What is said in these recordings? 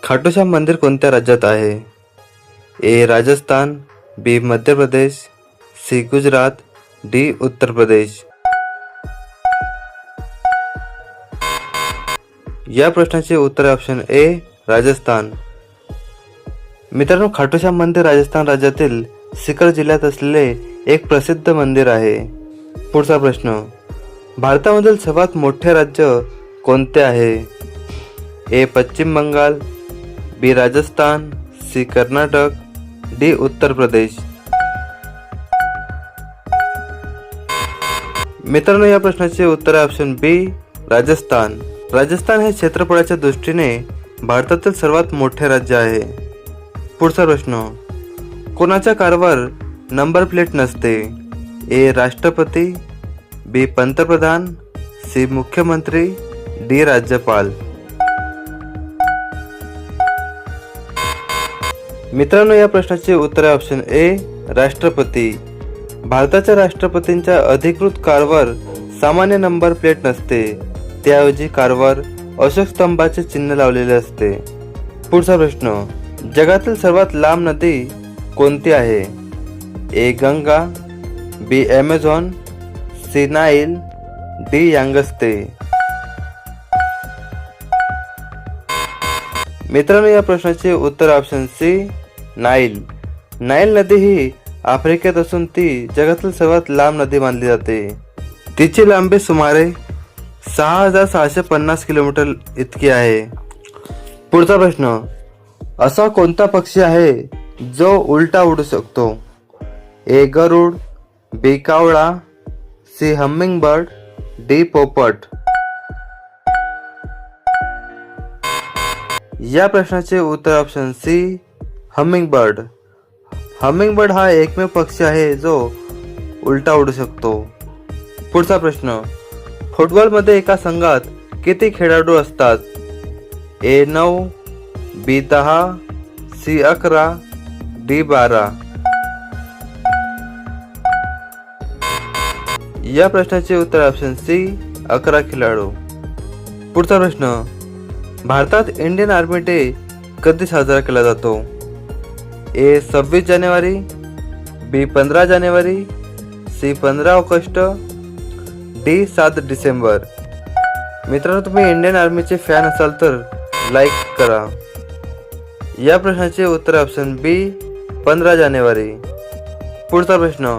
खाटू श्याम मंदिर कोणत्या राज्यात आहे? ए. राजस्थान, बी. मध्य प्रदेश, सी. गुजरात, डी. उत्तर प्रदेश. या प्रश्नाचे उत्तर आहे ऑप्शन ए. राजस्थान. मित्रांनो, खाटू श्याम मंदिर राजस्थान राज्यातील सीकर जिल्ह्यात असलेले एक प्रसिद्ध मंदिर आहे. पुढचा प्रश्न, भारतामधील सर्वात मोठे राज्य कोणते आहे? ए. पश्चिम बंगाल, बी. राजस्थान, सी. कर्नाटक, डी. उत्तर प्रदेश. मित्रांनो, या प्रश्नाचे उत्तर आहे ऑप्शन बी. राजस्थान. राजस्थान हे क्षेत्रफळाच्या दृष्टीने भारतातील सर्वात मोठे राज्य आहे. पुढचा प्रश्न, कोणाच्या कारवर नंबर प्लेट नसते? ए. राष्ट्रपती, बी. पंतप्रधान, सी. मुख्यमंत्री, डी. राज्यपाल. मित्रांनो, या प्रश्नाचे उत्तर आहे ऑप्शन ए. राष्ट्रपती. भारताच्या राष्ट्रपतींच्या अधिकृत कारवर सामान्य नंबर प्लेट नसते, त्याऐवजी कारवर अशोक स्तंभाचे चिन्ह लावलेले असते. पुढचा प्रश्न, जगातील सर्वात लांब नदी कोणती आहे? A. Ganga, B. Amazon, C. Nile, D. Yangtze. मित्रांनो, या प्रश्नाचे उत्तर ऑप्शन सी. नाईल. नाईल नदी ही आफ्रिकेत असून ती जगातील सर्वात लांब नदी मानली जाते. तिची लांबी सुमारे 6,650 किलोमीटर इतकी आहे. पुढचा प्रश्न, असा कोणता पक्षी आहे जो उलटा उडू शकतो? ए. गरुड, बी. कावळा, सी. Humming bird, D. पोपट. या प्रश्नाचे उत्तर option C. Humming bird. Humming bird हा एकमेव पक्षी आहे जो उलटा उडू शकतो. पुढचा प्रश्न, फुटबॉलमध्ये एका संघात किती खेळाडू असतात? ए. 9, बी. 10, सी. 11, डी. 12. या प्रश्नाचे उत्तर ऑप्शन सी. 11 खेळाडू. पुढचा प्रश्न, भारतात इंडियन आर्मी डे कधी साजरा केला जातो? ए. 26 जानेवारी, बी. 15 जानेवारी, सी. 15 August, D. 7 डिसेंबर. मित्रांनो, तुम्ही इंडियन आर्मीचे फॅन असाल तर लाईक करा. या प्रश्नाचे उत्तर ऑप्शन बी. 15 जानेवारी. पुढचा प्रश्न,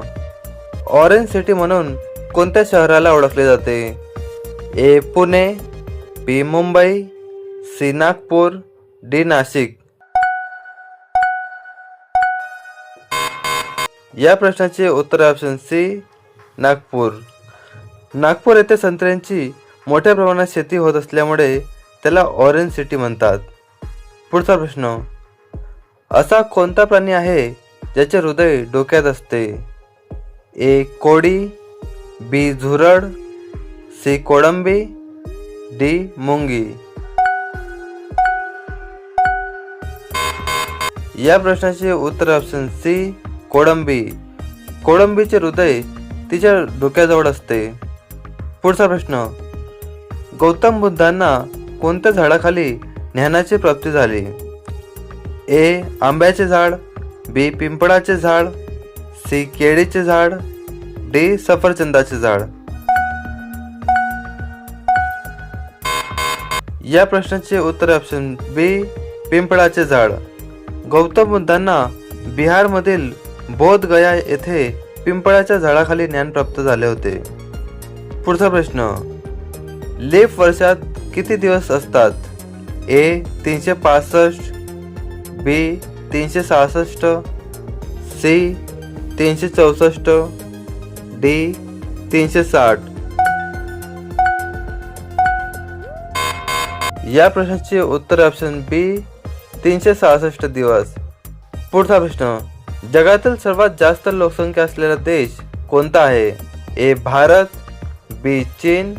ऑरेंज सिटी म्हणून कोणत्या शहराला ओळखले जाते? ए. पुणे, बी. मुंबई, सी. नागपूर, डी. नाशिक. या प्रश्नाचे उत्तर ऑप्शन सी. नागपूर. नागपूर येथे संत्र्यांची मोठ्या प्रमाणात शेती होत असल्यामुळे त्याला ऑरेंज सिटी म्हणतात. पुढचा प्रश्न, असा कोणता प्राणी आहे ज्याचे हृदय डोक्यात असते? ए. कोडी, बी. झुरळ, सी. कोळंबी, डी. मुंगी. या प्रश्नाचे उत्तर ऑप्शन सी. कोळंबी. कोळंबीचे हृदय तिच्या डोक्याजवळ असते. पुढचा प्रश्न, गौतम बुद्धांना कोणत्या झाडाखाली ज्ञानाची प्राप्ती झाली? ए. आंब्याचे झाड, बी. पिंपळाचे झाड, सी. केळीचे झाड, डी. सफरचंदाचे झाड. या प्रश्नाचे उत्तर ऑप्शन बी. पिंपळाचे झाड. गौतम बुद्धांना बिहारमधील बोध गया येथे पिंपळाच्या झाडाखाली ज्ञान प्राप्त झाले होते. पुढचा प्रश्न, लीप वर्षात किती दिवस असतात? ए. 365, बी. 366, सी. 364, डी. 360. या प्रश्नाचे उत्तर ऑप्शन बी. 366 दिवस. पुढचा प्रश्न, जगातील सर्वात जास्त लोकसंख्या असलेला देश कोणता आहे? ए. भारत, बी. चीन,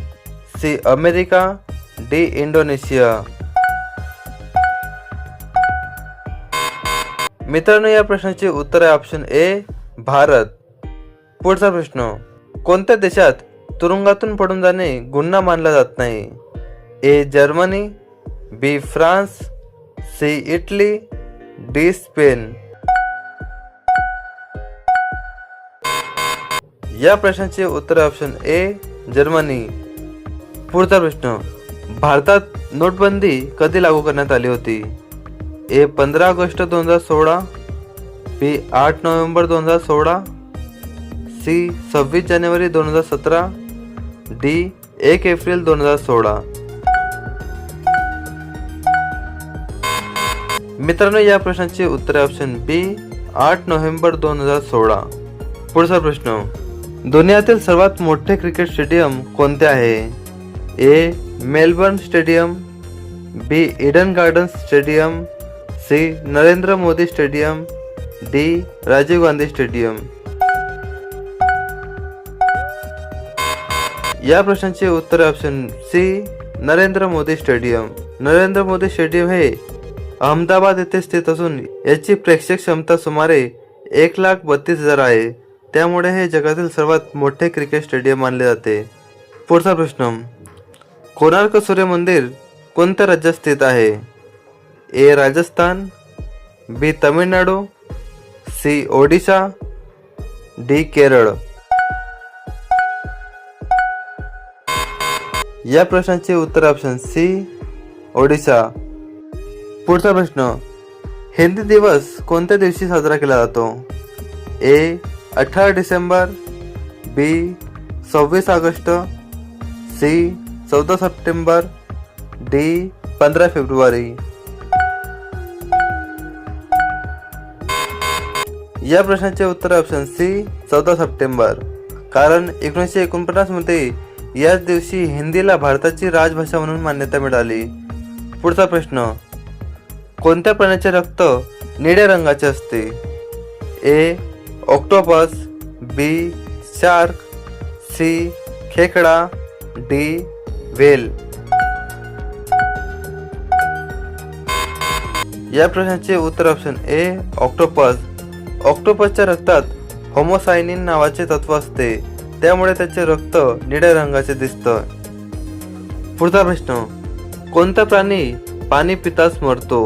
सी. America, D. इंडोनेशिया. मित्रांनो, या प्रश्नाचे उत्तर आहे ऑप्शन ए. भारत. पुढचा प्रश्न, कोणत्या देशात तुरुंगातून पडून जाणे गुन्हा मानला जात नाही? A. Germany, B. France, C Italy, D Spain. या प्रश्नाचे उत्तर ऑप्शन ए जर्मनी. पुढचा प्रश्न, भारतात नोटबंदी कधी लागू करण्यात आली होती? ए 15 ऑगस्ट 2016, बी 8 नोव्हेंबर 2016, सी 26 जानेवारी 2017, डी 1 एप्रिल 2016. मित्रांनो, या प्रश्नाचे उत्तर ऑप्शन बी 8 नोव्हेंबर 2016. पुढचा प्रश्न, दुनियातील सर्वात मोठे क्रिकेट स्टेडियम कोणते आहे? A Melbourne stadium, B Eden Gardens stadium, C Narendra Modi stadium, D Rajiv Gandhi stadium. या प्रश्नाचे उत्तर option C Narendra Modi stadium. Narendra Modi stadium हे अहमदाबाद येथे स्थित असून याची प्रेक्षक क्षमता सुमारे 1,32,000 आहे. त्यामुळे हे जगातील सर्वात मोठे क्रिकेट स्टेडियम मानले जाते. पुढचा प्रश्न, कोणार्क सूर्य मंदिर कोणत्या राज्यात स्थित आहे? ए राजस्थान, बी तमिळनाडू, सी ओडिशा, डी केरळ. या प्रश्नाचे उत्तर ऑप्शन सी ओडिशा. पुढचा प्रश्न, हिंदी दिवस कोणत्या दिवशी साजरा केला जातो? ए 18 डिसेंबर, बी 26 ऑगस्ट, सी 14 सप्टेंबर, डी 15 फेब्रुवारी. या प्रश्नाचे उत्तर ऑप्शन सी 14 सप्टेंबर. कारण 1949 मध्ये याच दिवशी हिंदीला भारताची राजभाषा म्हणून मान्यता मिळाली. पुढचा प्रश्न, कोणत्या प्राण्याचे रक्त निळ्या रंगाचे असते? ए ऑक्टोपस, बी शार्क, सी खेकडा, डी व्हेल. या प्रश्नाचे उत्तर ऑप्शन ए ऑक्टोपस. ऑक्टोपसच्या रक्तात होमोसायनिन नावाचे तत्व असते, त्यामुळे त्याचे रक्त निळ्या रंगाचे दिसतं. पुढचा प्रश्न, कोणता प्राणी पाणी पिताच मरतो?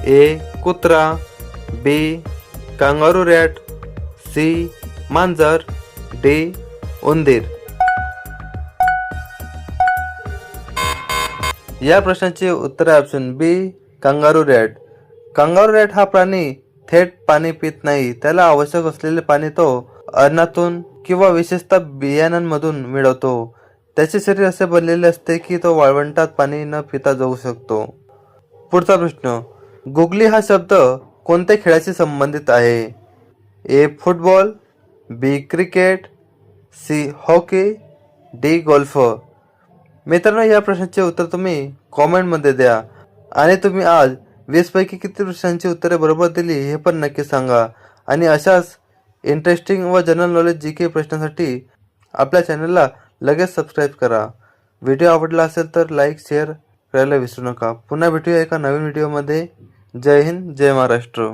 ए कुत्रा, बी कांगारू रॅट, सी मांजर, डी उंदीर. या प्रश्नाचे उत्तर ऑप्शन बी कांगारू रॅट. कांगारू रॅट हा प्राणी थेट पाणी पित नाही. त्याला आवश्यक असलेले पाणी तो अन्नातून किंवा विशेषतः बियाण्यांमधून मिळवतो. त्याचे शरीर असे बनलेले असते की तो वाळवंटात पाणी न पिता जगू शकतो. पुढचा प्रश्न, गुगली हा शब्द कोणत्या खेळाशी संबंधित आहे? A football, B cricket, C hockey, D golf. मित्रांनो, या प्रश्नाचे उत्तर तुम्ही कॉमेंटमध्ये द्या आणि तुम्ही आज 20 पैकी किती प्रश्नांची उत्तरे बरोबर दिली हे पण नक्की सांगा. आणि अशाच इंटरेस्टिंग व जनरल नॉलेज GK प्रश्नांसाठी आपल्या चॅनलला लगेच सबस्क्राईब करा. व्हिडिओ आवडला असेल तर लाईक शेअर करायला विसरू नका. पुन्हा भेटूया एका नवीन व्हिडिओमध्ये. जय हिंद, जय महाराष्ट्र.